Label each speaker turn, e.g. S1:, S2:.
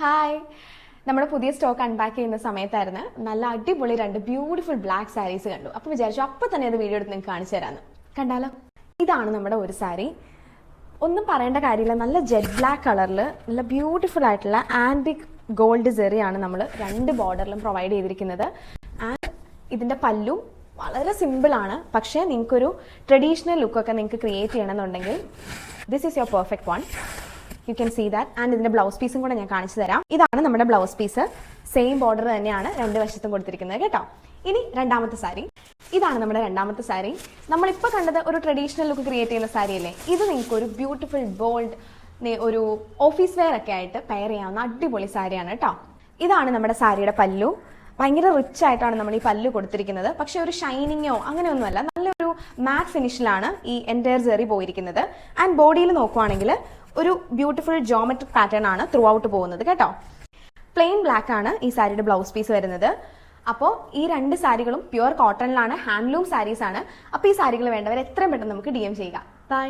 S1: Hi, നമ്മുടെ പുതിയ stock unpack ചെയ്യുന്ന സമയത്തായിരുന്നു നല്ല അടിപൊളി രണ്ട് ബ്യൂട്ടിഫുൾ ബ്ലാക്ക് സാരീസ് കണ്ടു. അപ്പോൾ വിചാരിച്ചു അപ്പോൾ തന്നെ അത് വീഡിയോ എടുത്ത് നിങ്ങൾക്ക് കാണിച്ചു തരാമെന്ന്. കണ്ടാലോ? ഇതാണ് നമ്മുടെ ഒരു സാരി. ഒന്നും പറയേണ്ട കാര്യമില്ല, നല്ല ജെറ്റ് ബ്ലാക്ക് കളറിൽ നല്ല ബ്യൂട്ടിഫുൾ ആയിട്ടുള്ള ആൻറ്റിക് ഗോൾഡ് ജെറിയാണ് നമ്മൾ രണ്ട് ബോർഡറിലും പ്രൊവൈഡ് ചെയ്തിരിക്കുന്നത്. ആൻഡ് ഇതിൻ്റെ പല്ലു വളരെ സിമ്പിളാണ്, പക്ഷേ നിങ്ങൾക്കൊരു ട്രഡീഷണൽ ലുക്കൊക്കെ നിങ്ങൾക്ക് ക്രിയേറ്റ് ചെയ്യണമെന്നുണ്ടെങ്കിൽ this is your perfect one. You can see that. And ഇതിൻ്റെ ബ്ലൗസ് പീസും കൂടെ ഞാൻ കാണിച്ചു തരാം. ഇതാണ് നമ്മുടെ ബ്ലൗസ് പീസ്. സെയിം ബോർഡർ തന്നെയാണ് രണ്ട് വശത്തും കൊടുത്തിരിക്കുന്നത് കേട്ടോ. ഇനി രണ്ടാമത്തെ സാരി. ഇതാണ് നമ്മുടെ രണ്ടാമത്തെ സാരി. നമ്മളിപ്പോൾ കണ്ടത് ഒരു ട്രഡീഷണൽ ലുക്ക് ക്രിയേറ്റ് ചെയ്യുന്ന സാരി അല്ലേ? ഇത് നിങ്ങൾക്ക് ഒരു ബ്യൂട്ടിഫുൾ ബോൾഡ് ഒരു ഓഫീസ് വെയർ ഒക്കെ ആയിട്ട് പെയർ ചെയ്യാവുന്ന അടിപൊളി സാരിയാണ് കേട്ടോ. ഇതാണ് നമ്മുടെ സാരിയുടെ പല്ലു. ഭയങ്കര റിച്ച് ആയിട്ടാണ് നമ്മൾ ഈ പല്ലു കൊടുത്തിരിക്കുന്നത്. പക്ഷെ ഒരു ഷൈനിങ്ങോ അങ്ങനെയൊന്നുമല്ല, നല്ലൊരു മാറ്റ് ഫിനിഷിലാണ് ഈ എൻറ്റയർ ജെറി പോയിരിക്കുന്നത്. ആൻഡ് ബോഡിയിൽ നോക്കുവാണെങ്കിൽ ഒരു ബ്യൂട്ടിഫുൾ ജോമെട്രിക് പാറ്റേൺ ആണ് ത്രൂ ഔട്ട് പോകുന്നത് കേട്ടോ. പ്ലെയിൻ ബ്ലാക്ക് ആണ് ഈ സാരിയുടെ ബ്ലൗസ് പീസ് വരുന്നത്. അപ്പോൾ ഈ രണ്ട് സാരികളും പ്യുവർ കോട്ടണിലാണ്, ഹാൻഡ്ലൂം സാരീസ് ആണ്. അപ്പോൾ ഈ സാരികൾ വേണ്ടവർ എത്രയും പെട്ടെന്ന് നമുക്ക് DM ചെയ്യുക. ബൈ.